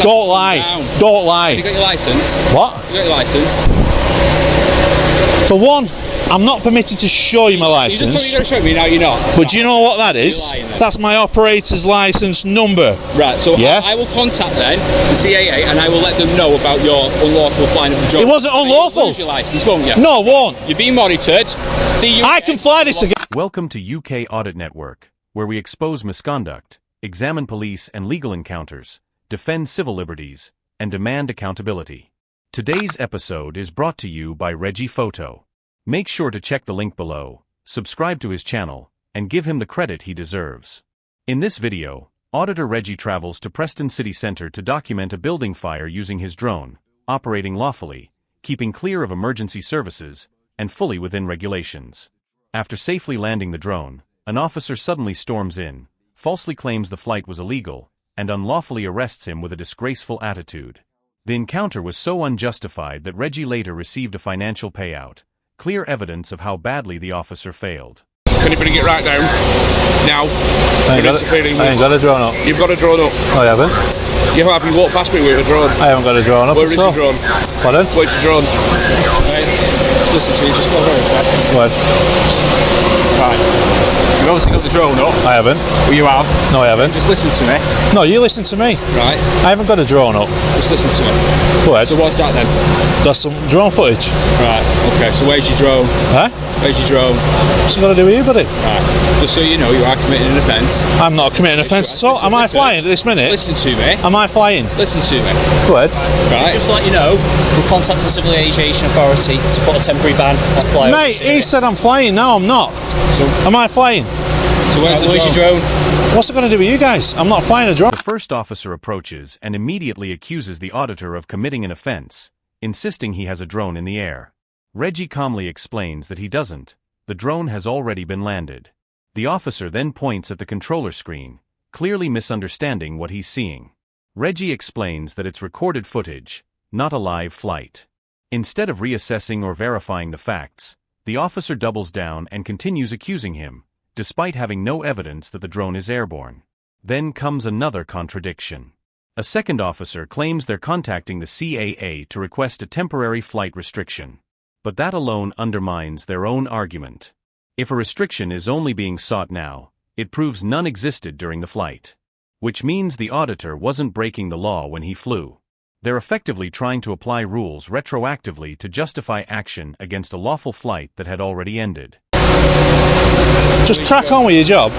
Don't lie. Don't lie. Have you got your licence? What? You got your licence? For one, I'm not permitted to show you my You licence. just told me you're going to show me, now you're not. But do you know what that is? You're lying then. That's my operator's licence number. Right, so Yeah? I will contact then the CAA and I will let them know about your unlawful flying of the drone. It wasn't unlawful. You'll lose your licence, won't you? No, it won't. You're being monitored. See you. I can fly this again. Welcome to UK Audit Network, where we expose misconduct, examine police and legal encounters, defend civil liberties, and demand accountability. Today's episode is brought to you by Reggie Photo. Make sure to check the link below, subscribe to his channel, and give him the credit he deserves. In this video, Auditor Reggie travels to Preston City Centre to document a building fire using his drone, operating lawfully, keeping clear of emergency services, and fully within regulations. After safely landing the drone, an officer suddenly storms in, falsely claims the flight was illegal, and unlawfully arrests him with a disgraceful attitude. The encounter was so unjustified that Reggie later received a financial payout, clear evidence of how badly the officer failed. Can you bring it right down? Now. I ain't got a drone up. You've got a drone up. I haven't. You haven't walked past me with a drone. I haven't got a drone up. Where is your drone? Pardon? Where's your drone? Right. Just listen to me, just go over a sec. What? Right. You've obviously got the drone up. I haven't. Well, you have. No, I haven't. Just listen to me. No, you listen to me. Right. I haven't got a drone up. Just listen to me. Go ahead. So what's that then? That's some drone footage. Right. Okay. So where's your drone? Huh? Where's your drone? What's it got to do with you, buddy? Right. Just so you know, you are committing an offence. I'm not committing an offence at all. Am I flying at this minute? Listen to me. Am I flying? Listen to me. Go ahead. Right. Just to let you know, we'll contact the Civil Aviation Authority to put a temporary ban on flyovers. Mate, he said I'm flying. No, I'm not. So, Am I flying? where's Where's the your drone? drone? What's it going to do with you guys? I'm not flying a drone. The first officer approaches and immediately accuses the auditor of committing an offense, insisting he has a drone in the air. Reggie calmly explains that he doesn't. The drone has already been landed. The officer then points at the controller screen, clearly misunderstanding what he's seeing. Reggie explains that it's recorded footage, not a live flight. Instead of reassessing or verifying the facts, the officer doubles down and continues accusing him, despite having no evidence that the drone is airborne. Then comes another contradiction. A second officer claims they're contacting the CAA to request a temporary flight restriction. But that alone undermines their own argument. If a restriction is only being sought now, it proves none existed during the flight. Which means the auditor wasn't breaking the law when he flew. They're effectively trying to apply rules retroactively to justify action against a lawful flight that had already ended. Just crack on with your job.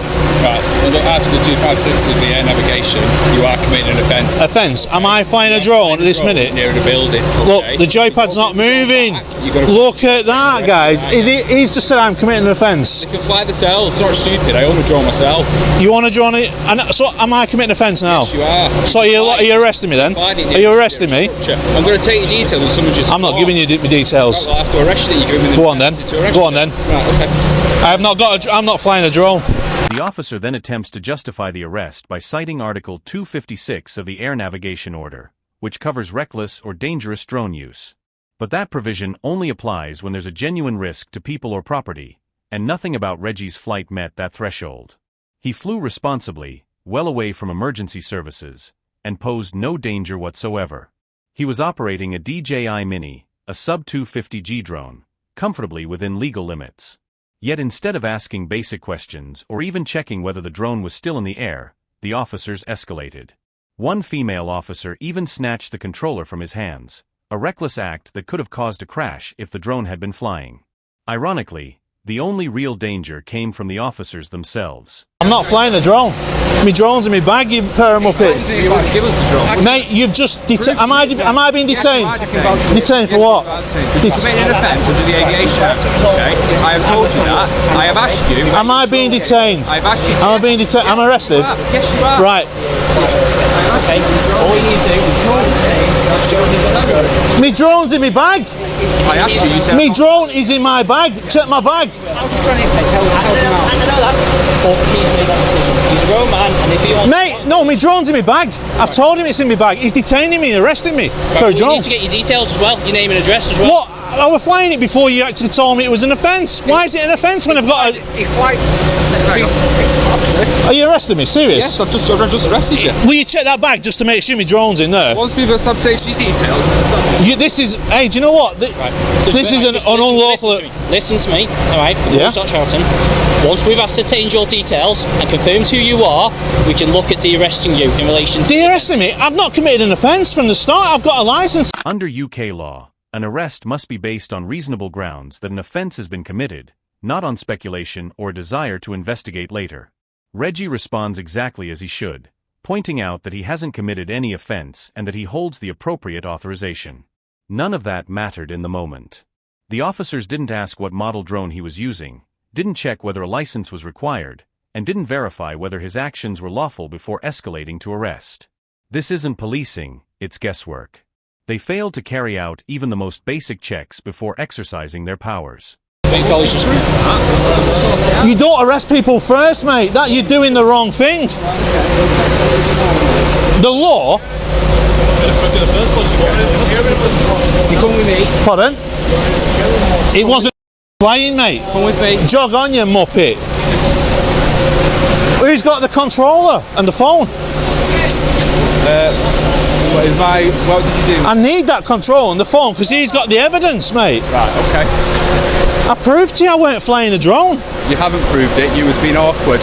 Right. Under Article 256 of the air navigation, you are committing an offence. Offence. Am I flying a drone at this minute? Near the building. Look, Okay. the joypad's not moving. You're gonna Look at that, guys. He's just said I'm committing an offence. You can fly themselves. It's not stupid. I own a drone myself. You want to drone it? And so, am I committing an offence now? Yes, you are. So are you arresting me then? Are you arresting me? I'm going to take your details and someone just... I'm not giving you the details. I'll have to arrest you. You're giving me the Go on then. capacity to arrest Go you. on then. Right, okay. I'm not flying a drone. The officer then attempts to justify the arrest by citing Article 256 of the Air Navigation Order, which covers reckless or dangerous drone use. But that provision only applies when there's a genuine risk to people or property, and nothing about Reggie's flight met that threshold. He flew responsibly, well away from emergency services, and posed no danger whatsoever. He was operating a DJI Mini, a sub-250G drone, comfortably within legal limits. Yet instead of asking basic questions or even checking whether the drone was still in the air, the officers escalated. One female officer even snatched the controller from his hands, a reckless act that could have caused a crash if the drone had been flying. Ironically, the only real danger came from the officers themselves. I'm not flying a drone. My drone's in my bag, you pair of muppets. You want to give us the drone? Mate, you've just detained. Am I being detained? Detained for what? Committing an offence under the Aviation Act, okay? I have told you that. I have asked you... Am I being detained? I have asked you... Am I being detained? I'm arrested? Yes, you are. Right. Okay, all you need to do is show us his drone. My drone's in my bag. I asked you, you said... My drone is in my bag. Check my bag. I was just trying to help I know that. But he's made that decision. He's a grown man, and if he wants... Mate, no, my drone's in my bag. I've told him it's in my bag. He's detaining me, arresting me for a You drone. need to get your details as well, your name and address as well. What? I was flying it before you actually told me it was an offence. Why is it an offence when I've got a... He flight... Are you arresting me? Serious? Yes, I've just arrested you. Will you check that bag just to make sure my drone's in there? Once we've established safety details. This is, hey, do you know what? This is an unlawful... Listen to me, alright? Yeah? Start shouting. Once we've ascertained your details and confirmed who you are, we can look at de-arresting you in relation to... De-arresting me? I've not committed an offence from the start. I've got a licence. Under UK law, an arrest must be based on reasonable grounds that an offence has been committed, not on speculation or desire to investigate later. Reggie responds exactly as he should, pointing out that he hasn't committed any offence and that he holds the appropriate authorization. None of that mattered in the moment. The officers didn't ask what model drone he was using, didn't check whether a license was required, and didn't verify whether his actions were lawful before escalating to arrest. This isn't policing, it's guesswork. They failed to carry out even the most basic checks before exercising their powers. You don't arrest people first, mate. That you're doing the wrong thing. The law... You come with me. Pardon? It wasn't playing, mate. Come with me. Jog on, you muppet. Who's got the controller and the phone? What did you do? I need that control and the phone because he's got the evidence, mate. Right, okay. I proved to you I weren't flying a drone. You haven't proved it, you was being awkward.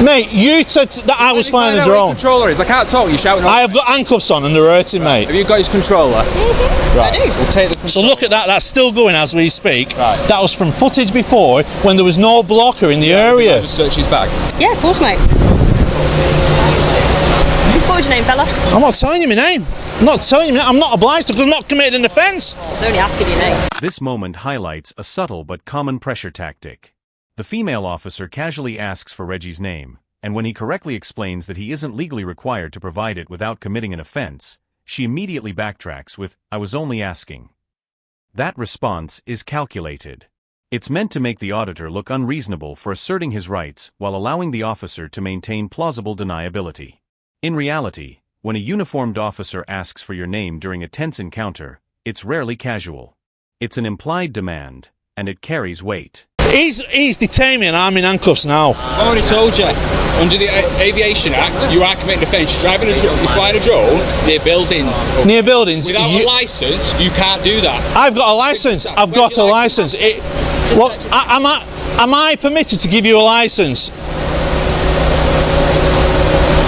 Mate, you said that I was flying a drone. Controller is. I can't talk, you're shouting. I have got handcuffs on and they're hurting, mate. Have you got his controller? Right, I do. We'll take the controller. So look at that, that's still going as we speak. Right. That was from footage before when there was no blocker in the area. Just search his bag. Yeah, of course, mate. What was your name, fella? I'm not telling you my name. I'm not telling you my name. I'm not obliged to because I'm not committed an offence. I was only asking your name. This moment highlights a subtle but common pressure tactic. The female officer casually asks for Reggie's name, and when he correctly explains that he isn't legally required to provide it without committing an offence, she immediately backtracks with, "I was only asking." That response is calculated. It's meant to make the auditor look unreasonable for asserting his rights while allowing the officer to maintain plausible deniability. In reality, when a uniformed officer asks for your name during a tense encounter, it's rarely casual. It's an implied demand, and it carries weight. He's detained me and I'm in handcuffs now. I've already told you, under the Aviation Act, you are committing offence. You're flying a drone near buildings. Near buildings. Without a licence, you can't do that. I've got a licence. I've got a licence. Am I permitted to give you a licence?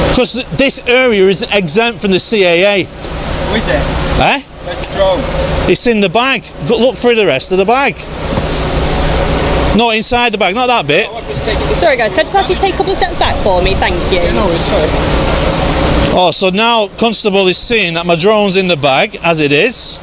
Because this area is exempt from the CAA. Who is it? Eh? Where's the drone? It's in the bag. Look through the rest of the bag. Not inside the bag, not that bit. Sorry guys, can I just ask you to take a couple of steps back for me? Thank you. Yeah, no, it's sorry. Oh, so now Constable is seeing that my drone's in the bag, as it is.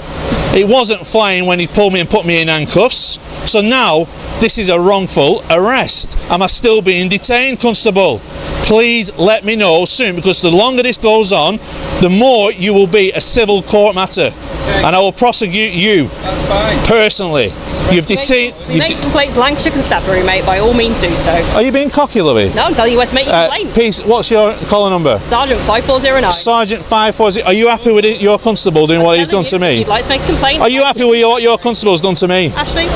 It wasn't flying when he pulled me and put me in handcuffs. So now, this is a wrongful arrest. Am I still being detained, Constable? Please let me know soon, because the longer this goes on, the more you will be a civil court matter. Okay. And I will prosecute you. That's fine. Personally. You've detained... If you make complaints to Lancashire Constabulary, mate, by all means do so. Are you being cocky, Louis? No, I'm telling you where to make your complaint. Peace, what's your collar number? Sergeant 5409. Sergeant 540. Are you happy with your constable doing what he's done to me? If you'd like to make a complaint... Are you happy with what your constable's done to me? Ashley?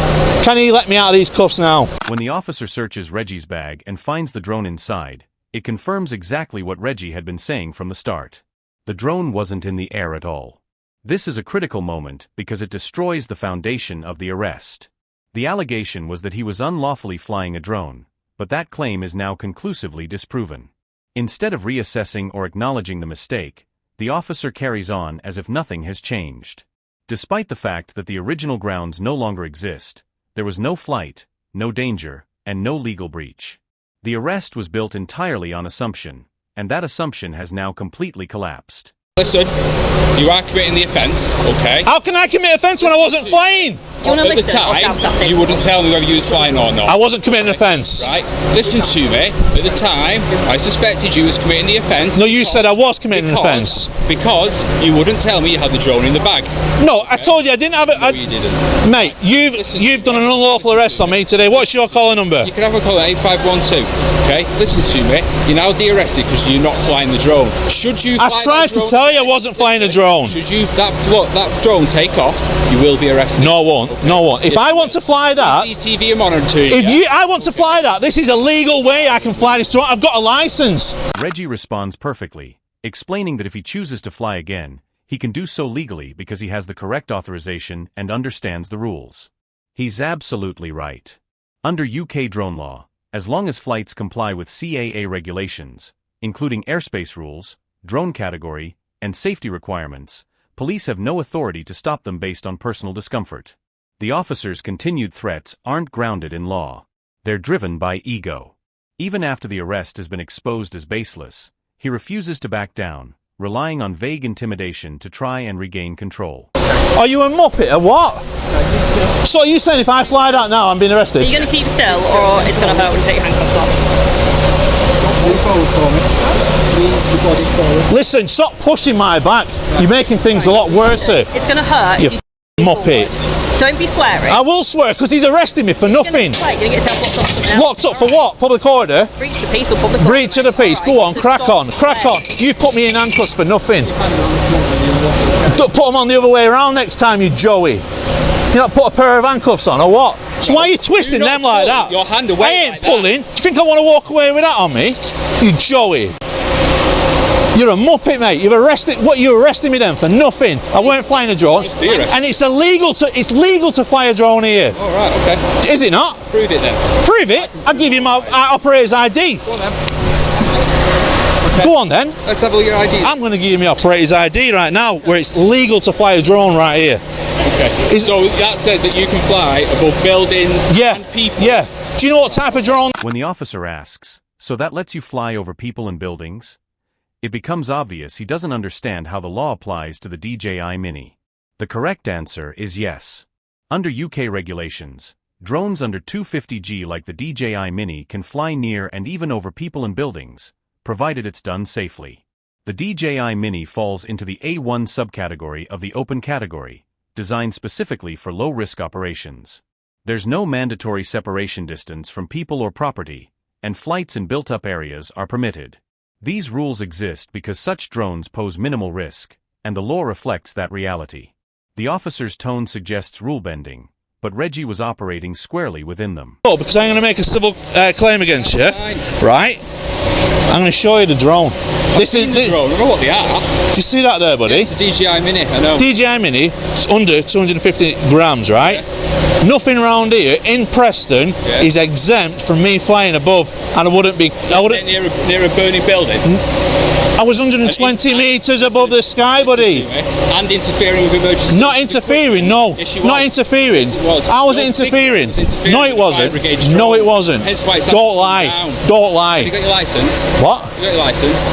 Can he let me out of these cuffs now? When the officer searches Reggie's bag and finds the drone inside, it confirms exactly what Reggie had been saying from the start. The drone wasn't in the air at all. This is a critical moment because it destroys the foundation of the arrest. The allegation was that he was unlawfully flying a drone, but that claim is now conclusively disproven. Instead of reassessing or acknowledging the mistake, the officer carries on as if nothing has changed. Despite the fact that the original grounds no longer exist, there was no flight, no danger, and no legal breach. The arrest was built entirely on assumption, and that assumption has now completely collapsed. Listen, you are committing the offence, okay? How can I commit offence when I wasn't flying? Do you want to At the listen or shout at time, him? you wouldn't tell me whether you was flying or not. I wasn't committing an offence. Right? Listen to me. At the time, I suspected you was committing the offence. No, you said I was committing an offence. Because you wouldn't tell me you had the drone in the bag. No, I told you I didn't have it. No, you didn't. Mate, you've done an unlawful arrest on me today. What's your collar number? You can have a call at 8512. Okay? Listen to me. You're now de-arrested because you're not flying the drone. Should you fly I tried to tell you I wasn't flying a drone. Should you that drone take off, you will be arrested. No, I won't. No one. If I want to fly that, CCTV are monitoring. I want to fly that, this is a legal way I can fly this drone. I've got a license. Reggie responds perfectly, explaining that if he chooses to fly again, he can do so legally because he has the correct authorization and understands the rules. He's absolutely right. Under UK drone law, as long as flights comply with CAA regulations, including airspace rules, drone category, and safety requirements, police have no authority to stop them based on personal discomfort. The officer's continued threats aren't grounded in law. They're driven by ego. Even after the arrest has been exposed as baseless, he refuses to back down, relying on vague intimidation to try and regain control. Are you a muppet or what? So are you saying if I fly that now, I'm being arrested? Are you going to keep still, or it's going to hurt when you take your handcuffs off? Listen, stop pushing my back. You're making things a lot worse here. It's going to hurt. You muppet. Don't be swearing. I will swear because he's arresting me for nothing. You're going to get yourself locked up for something else. Locked up for what? Public order? Breach the peace or public order. Breach of the peace. Go on, crack on, crack on. You've put me in handcuffs for nothing. Don't put them on the other way around next time, you Joey. You not put a pair of handcuffs on or what? So why are you twisting them like that? Your hand away. I ain't like pulling. Do you think I want to walk away with that on me? You Joey. You're a muppet, mate. You've arrested. What you arresting me then for nothing? I weren't flying a drone, and it's illegal to fly a drone here. All right, okay. Is it not? Prove it then. Prove it. I'll give you my operator's ID. Go on then. Okay. Go on then. Let's have a look at your ID. I'm going to give you my operator's ID right now, where it's legal to fly a drone right here. Okay. So that says that you can fly above buildings and people. Yeah. Do you know what type of drone? When the officer asks, so that lets you fly over people and buildings? It becomes obvious he doesn't understand how the law applies to the DJI Mini. The correct answer is yes. Under UK regulations, drones under 250G like the DJI Mini can fly near and even over people and buildings, provided it's done safely. The DJI Mini falls into the A1 subcategory of the open category, designed specifically for low-risk operations. There's no mandatory separation distance from people or property, and flights in built-up areas are permitted. These rules exist because such drones pose minimal risk, and the law reflects that reality. The officer's tone suggests rule-bending, but Reggie was operating squarely within them. Oh, because I'm going to make a civil claim against you, right? I'm going to show you the drone. This is the drone. I know what they are. Do you see that there, buddy? It's the DJI Mini. I know. DJI Mini. It's under 250 grams, right? Yeah. Nothing round here in Preston is exempt from me flying above, and I wouldn't be. I wouldn't near a burning building. I was 120 metres above the sky, buddy. And interfering with emergency. Not interfering, no. Yes, you not interfering. Yes, it was. How was it interfering? No, it wasn't. No, it wasn't. Don't lie. Don't lie. Have you got your licence? What? You got your licence?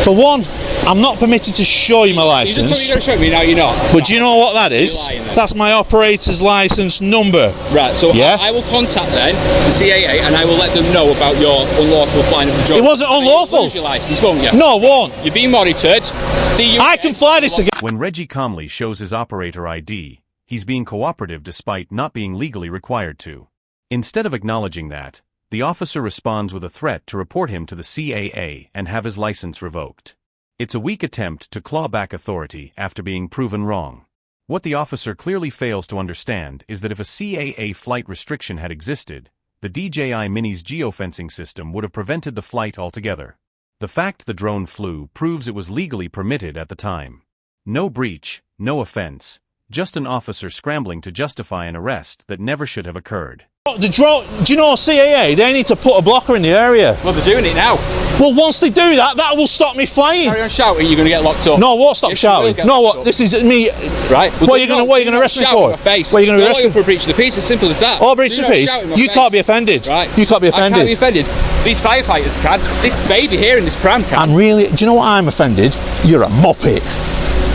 For one, I'm not permitted to show you my licence. You just told me you're going to show me, now you're not. But do you know what that is? That's my operator's licence number. Right, so I will contact then the CAA and I will let them know about your unlawful flying of the drone. It wasn't unlawful. You'll lose your licence, won't you? No, it won't. You're being monitored. See you. I can fly this again. When Reggie calmly shows his operator ID, he's being cooperative despite not being legally required to. Instead of acknowledging that, the officer responds with a threat to report him to the CAA and have his license revoked. It's a weak attempt to claw back authority after being proven wrong. What the officer clearly fails to understand is that if a CAA flight restriction had existed, the DJI Mini's geofencing system would have prevented the flight altogether. The fact the drone flew proves it was legally permitted at the time. No breach, no offense, just an officer scrambling to justify an arrest that never should have occurred. The drone, do you know CAA? They need to put a blocker in the area. Well, they're doing it now. Well, once they do that, that will stop me flying. Carry on shouting, you're going to get locked up. No, I won't stop shouting. No, what? This is me. Right. Well, what are you going to arrest me for? What are you going to arrest me for? A breach of the peace, as simple as that. Oh, breach of the peace? You can't be offended. Right. You can't be offended. I can't be offended. These firefighters can. This baby here in this pram can. I'm really. Do you know what I'm offended? You're a muppet.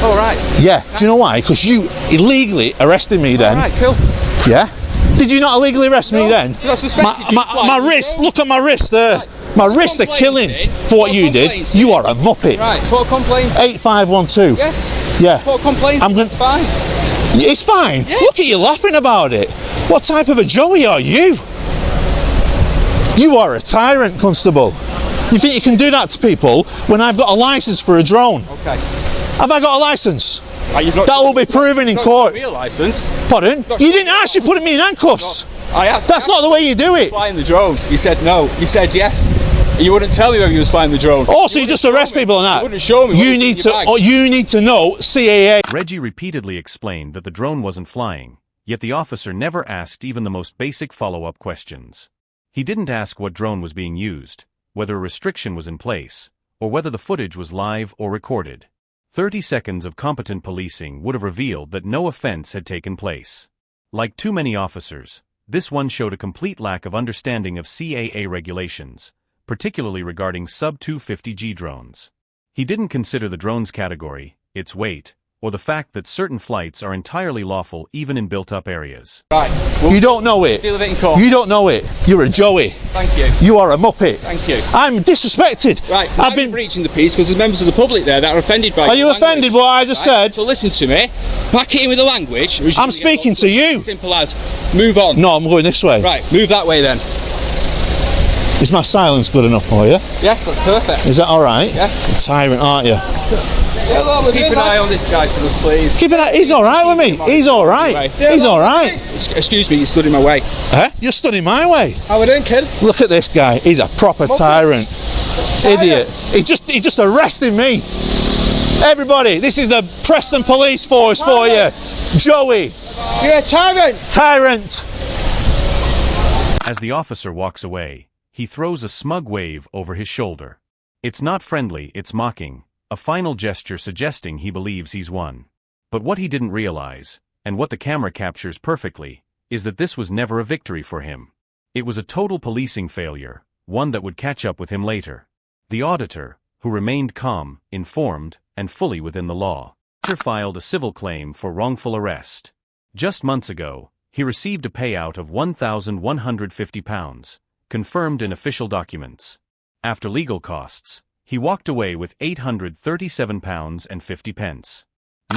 All right. Yeah. Nice. Do you know why? Because you illegally arrested me then. All right. Cool. Yeah. Did you not illegally arrast me then? My wrist, look at my wrist there. Right. My wrist are killing for what you did. You are a muppet. Right, put a complaint. 8512. Yes. Yeah. Put a complaint. It's fine. It's fine? Yeah. Look at you laughing about it. What type of a Joey are you? You are a tyrant, Constable. You think you can do that to people when I've got a licence for a drone? Okay. Have I got a licence? You've not That will be proven in court. Real license. Pardon? You didn't actually put me in handcuffs. I have. That's not the way you do it. Flying the drone. You said no. You said yes. You wouldn't tell me whether you was flying the drone. Also, you just arrest people on that. You wouldn't show me. You need to know CAA. Reggie repeatedly explained that the drone wasn't flying, yet the officer never asked even the most basic follow-up questions. He didn't ask what drone was being used, whether a restriction was in place, or whether the footage was live or recorded. 30 seconds of competent policing would have revealed that no offense had taken place. Like too many officers, this one showed a complete lack of understanding of CAA regulations, particularly regarding sub-250G drones. He didn't consider the drone's category, its weight, or the fact that certain flights are entirely lawful even in built-up areas. Right. You don't know it. Deal with it in court. You don't know it. You're a Joey. Thank you. You are a muppet. Thank you. I'm disrespected. Right. I've been breaching the peace because there's members of the public there that are offended by. Are you offended by what I just said? So listen to me. Back it in with the language. I'm speaking to you. Simple as. Move on. No, I'm going this way. Right. Move that way then. Is my silence good enough for you? Yes, that's perfect. Is that all right? Yeah. You're a tyrant, aren't you? Keep an eye on this guy for us, please. Keep an eye. He's all right with me. He's all right. He's all right. Excuse me, you stood in my way. Huh? You're stood in my way. How we doing, kid? Look at this guy. He's a proper tyrant. Idiot. He just arrested me. Everybody, this is the Preston Police Force for you. Joey. You're a tyrant. Tyrant. As the officer walks away, he throws a smug wave over his shoulder. It's not friendly, it's mocking, a final gesture suggesting he believes he's won. But what he didn't realize, and what the camera captures perfectly, is that this was never a victory for him. It was a total policing failure, one that would catch up with him later. The auditor, who remained calm, informed, and fully within the law, filed a civil claim for wrongful arrest. Just months ago, he received a payout of £1,150, confirmed in official documents. After legal costs, he walked away with £837.50.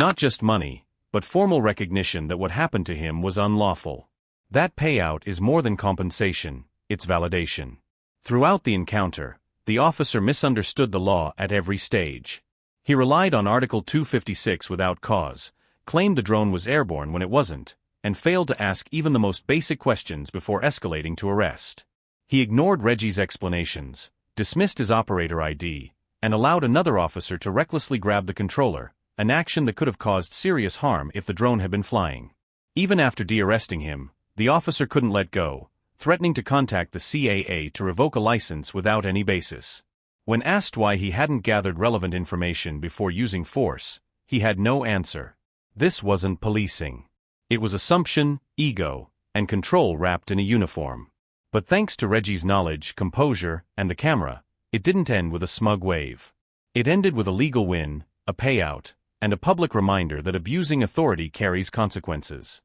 Not just money, but formal recognition that what happened to him was unlawful. That payout is more than compensation, it's validation. Throughout the encounter, the officer misunderstood the law at every stage. He relied on Article 256 without cause, claimed the drone was airborne when it wasn't, and failed to ask even the most basic questions before escalating to arrest. He ignored Reggie's explanations, dismissed his operator ID, and allowed another officer to recklessly grab the controller, an action that could have caused serious harm if the drone had been flying. Even after de-arresting him, the officer couldn't let go, threatening to contact the CAA to revoke a license without any basis. When asked why he hadn't gathered relevant information before using force, he had no answer. This wasn't policing. It was assumption, ego, and control wrapped in a uniform. But thanks to Reggie's knowledge, composure, and the camera, it didn't end with a smug wave. It ended with a legal win, a payout, and a public reminder that abusing authority carries consequences.